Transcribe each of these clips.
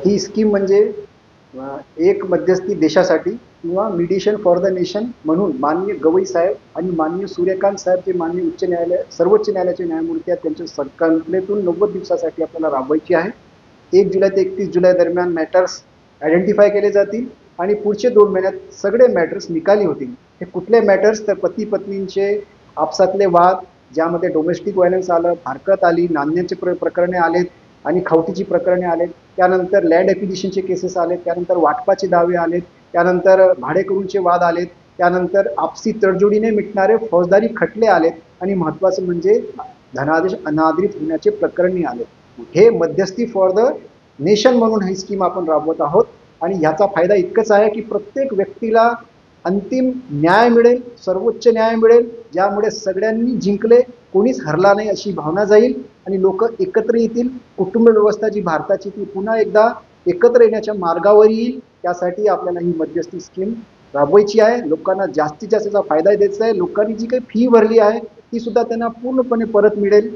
ही scheme म्हणजे एक मध्यस्थी देशासाठी किंवा मिडिएशन फॉर द नेशन म्हणून माननीय गवई साहेब आणि माननीय सूर्यकांत साहेब जे माननीय सर्वोच्च न्यायालयाचे न्यायमूर्ती आहेत त्यांच्या संकल्पनेतून 90 दिवसासाठी आपल्याला राबवायची आहे. 1 जुलै ते 31 जुलै दरम्यान मॅटर्स आयडेंटिफाय केले जातील आणि पुढचे 2 महिन्यात सगळे मॅटर्स निकाली होतील. हे कुठले मॅटर्स तर पती पत्नींचे आपसातले वाद, ज्यामध्ये डोमेस्टिक व्हायलन्स आलं, फारकत आली, नांदण्याचे प्रकरणे आलेत आणि खवटीची प्रकरणे आलेत, त्यानंतर लँड ॲक्विजिशनचे केसेस आलेत, त्यानंतर वाटपाचे दावे आलेत, त्यानंतर भाडेकरूंचे वाद आलेत, त्यानंतर आपसी तडजोडीने मिटणारे फौजदारी खटले आलेत आणि महत्त्वाचं म्हणजे धनादेश अनादरित होण्याचे प्रकरणी आलेत. हे मध्यस्थी फॉर द नेशन म्हणून ही स्कीम आपण राबवत आहोत आणि ह्याचा फायदा इतकंच आहे की प्रत्येक व्यक्तीला अंतिम न्याय मिळेल, सर्वोच्च न्याय मिळेल, ज्यामुळे सगळ्यांनी जिंकले, कोणीच हरला नाही अशी भावना जाईल आणि लोक एकत्र येतील. कुटुंब व्यवस्था जी भारताची ती पुन्हा एकदा एकत्र येण्याच्या मार्गावर येईल. त्यासाठी आपल्याला ही मध्यस्थी स्कीम राबवायची आहे. लोकांना जास्तीत जास्त त्याचा फायदा द्यायचा आहे. लोकांनी जी काही फी भरली आहे ती सुद्धा त्यांना पूर्णपणे परत मिळेल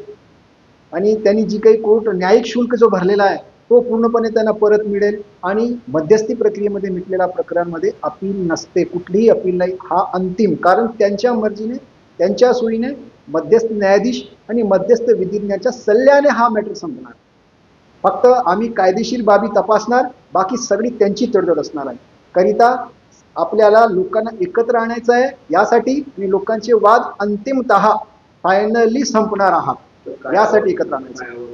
आणि त्यांनी जी काही कोर्ट न्यायिक शुल्क जो भरलेला आहे तो पूर्णपणे त्यांना परत मिळेल आणि मध्यस्थी प्रक्रियेमध्ये मिटलेल्या प्रकरणांमध्ये अपील नसते, कुठलीही अपील नाही. हा अंतिम, कारण त्यांच्या मर्जीने त्यांच्या सोयीने मध्यस्थ न्यायाधीश आणि मध्यस्थ विधिज्ञाच्या सल्ल्याने हा मॅटर संपणार. फक्त आम्ही कायदेशीर बाबी तपासणार, बाकी सगळी त्यांची तडजोड असणार आहे. करिता आपल्याला लोकांना एकत्र आणायचं आहे यासाठी आणि लोकांचे वाद अंतिमतः फायनली संपणार आहात यासाठी एकत्र आणायचं आहे.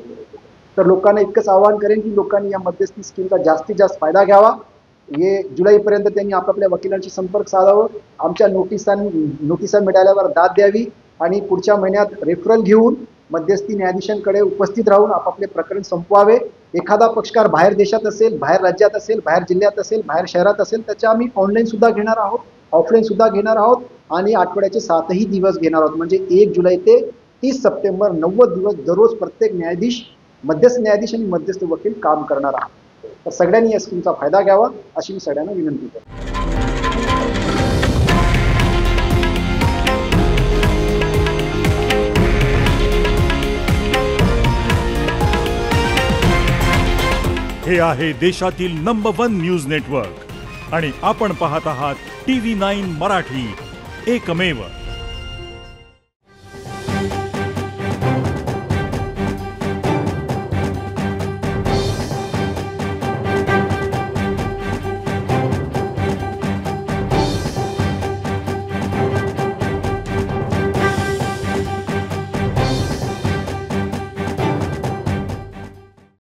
तर लोकांना इतकंच आवाहन करेन की लोकांनी या मध्यस्थी स्कीमचा जास्तीत जास्त फायदा घ्यावा. हे जुलैपर्यंत त्यांनी आपापल्या वकिलांशी संपर्क साधावं, आमच्या नोटिसा मिळाल्यावर दाद द्यावी आणि पुढच्या महिन्यात रेफरल घेऊन मध्यस्थी न्यायाधीशांकडे उपस्थित राहून आपापले प्रकरण संपवावे. एखादा पक्षकार बाहेर देशात असेल, बाहेर राज्यात असेल, बाहेर जिल्ह्यात असेल, बाहेर शहरात असेल, त्याच्या आम्ही ऑनलाईन सुद्धा घेणार आहोत, ऑफलाईन सुद्धा घेणार आहोत आणि आठवड्याचे 7ही दिवस घेणार आहोत. म्हणजे 1 जुलै ते 30 सप्टेंबर 90 दिवस दररोज प्रत्येक न्यायाधीश, मध्यस्थ न्यायाधीश आणि मध्यस्थ वकील काम करणार आहात. तर सगळ्यांनी या स्कीमचा फायदा घ्यावा अशी मी सगळ्यांना विनंती करतो. हे आहे देशातील नंबर 1 न्यूज नेटवर्क आणि आपण पाहत आहात TV9 मराठी, एकमेव.